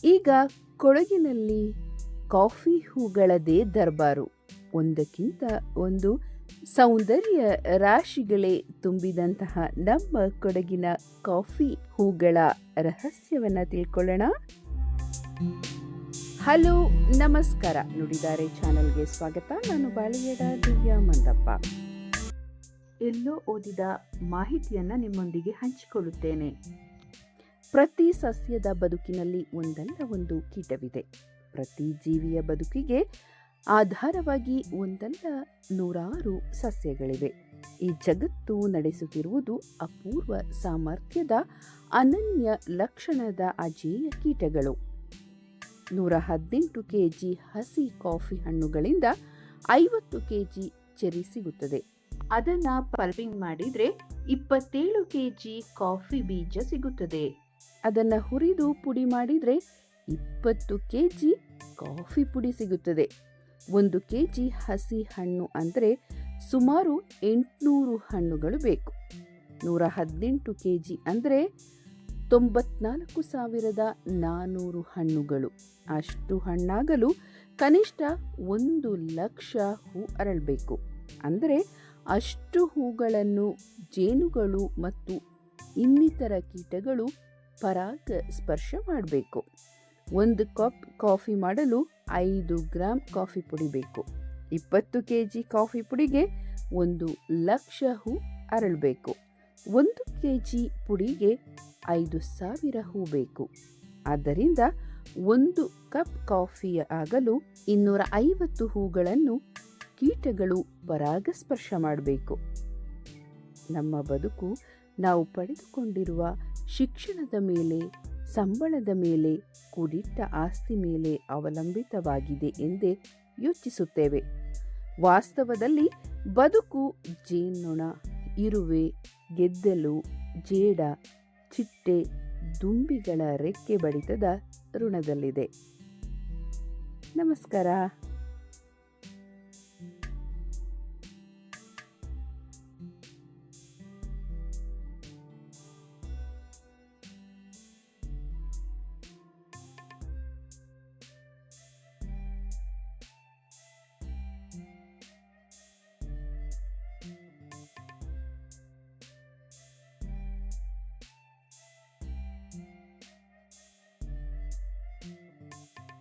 ಈಗ ಕೊಡಗಿನಲ್ಲಿ ಕಾಫಿ ಹೂಗಳದೇ ದರ್ಬಾರು. ಒಂದಕ್ಕಿಂತ ಒಂದು ಸೌಂದರ್ಯ ರಾಶಿಗಳೇ ತುಂಬಿದಂತಹ ನಮ್ಮ ಕೊಡಗಿನ ಕಾಫಿ ಹೂಗಳ ರಹಸ್ಯವನ್ನ ತಿಳ್ಕೊಳ್ಳೋಣ. ಹಲೋ, ನಮಸ್ಕಾರ. ನುಡಿದಾರೆ ಚಾನೆಲ್ಗೆ ಸ್ವಾಗತ. ನಾನು ಬಾಳಿಯಡ ದಿವ್ಯಾ ಮಂದಪ್ಪ. ಎಲ್ಲೋ ಓದಿದ ಮಾಹಿತಿಯನ್ನ ನಿಮ್ಮೊಂದಿಗೆ ಹಂಚಿಕೊಳ್ಳುತ್ತೇನೆ. ಪ್ರತಿ ಸಸ್ಯದ ಬದುಕಿನಲ್ಲಿ ಒಂದಲ್ಲ ಒಂದು ಕೀಟವಿದೆ. ಪ್ರತಿ ಜೀವಿಯ ಬದುಕಿಗೆ ಆಧಾರವಾಗಿ ಒಂದಲ್ಲ ನೂರಾರು ಸಸ್ಯಗಳಿವೆ. ಈ ಜಗತ್ತು ನಡೆಸುತ್ತಿರುವುದು ಅಪೂರ್ವ ಸಾಮರ್ಥ್ಯದ ಅನನ್ಯ ಲಕ್ಷಣದ ಅಜೇಯ ಕೀಟಗಳು. 118 ಕೆಜಿ ಹಸಿ ಕಾಫಿ ಹಣ್ಣುಗಳಿಂದ 50 ಕೆಜಿ ಚೆರಿ ಸಿಗುತ್ತದೆ. ಅದನ್ನ ಪಲ್ಪಿಂಗ್ ಮಾಡಿದ್ರೆ 27 ಕೆಜಿ ಕಾಫಿ ಬೀಜ ಸಿಗುತ್ತದೆ. ಅದನ್ನು ಹುರಿದು ಪುಡಿ ಮಾಡಿದರೆ 20 ಕೆಜಿ ಕಾಫಿ ಪುಡಿ ಸಿಗುತ್ತದೆ. 1 ಕೆಜಿ ಹಸಿ ಹಣ್ಣು ಅಂದರೆ ಸುಮಾರು 800 ಹಣ್ಣುಗಳು ಬೇಕು. 118 ಕೆಜಿ ಅಂದರೆ 94,400 ಹಣ್ಣುಗಳು. ಅಷ್ಟು ಹಣ್ಣಾಗಲು ಕನಿಷ್ಠ 1 ಲಕ್ಷ ಹೂ ಅರಳಬೇಕು. ಅಂದರೆ ಅಷ್ಟು ಹೂಗಳನ್ನು ಜೇನುಗಳು ಮತ್ತು ಇನ್ನಿತರ ಕೀಟಗಳು ಪರಾಗ ಸ್ಪರ್ಶ ಮಾಡಬೇಕು. 1 ಕಪ್ ಕಾಫಿ ಮಾಡಲು 5 ಗ್ರಾಂ ಕಾಫಿ ಪುಡಿ ಬೇಕು. 20 ಕೆಜಿ ಕಾಫಿ ಪುಡಿಗೆ 1 ಲಕ್ಷ ಹೂ ಅರಳಬೇಕು. 1 ಕೆಜಿ ಪುಡಿಗೆ 5,000 ಹೂ ಬೇಕು. ಆದ್ದರಿಂದ 1 ಕಪ್ ಕಾಫಿ ಆಗಲು 250 ಹೂಗಳನ್ನು ಕೀಟಗಳು ಪರಾಗಸ್ಪರ್ಶ ಮಾಡಬೇಕು. ನಮ್ಮ ಬದುಕು ನಾವು ಪಡೆದುಕೊಂಡಿರುವ ಶಿಕ್ಷಣದ ಮೇಲೆ, ಸಂಬಳದ ಮೇಲೆ, ಕೂಡಿಟ್ಟ ಆಸ್ತಿ ಮೇಲೆ ಅವಲಂಬಿತವಾಗಿದೆ ಎಂದೇ ಯೋಚಿಸುತ್ತೇವೆ. ವಾಸ್ತವದಲ್ಲಿ ಬದುಕು ಜೇನ್ನೊಣ, ಇರುವೆ, ಗೆದ್ದಲು, ಜೇಡ, ಚಿಟ್ಟೆ, ದುಂಬಿಗಳ ರೆಕ್ಕೆ ಬಡಿತದ ಋಣದಲ್ಲಿದೆ. ನಮಸ್ಕಾರ.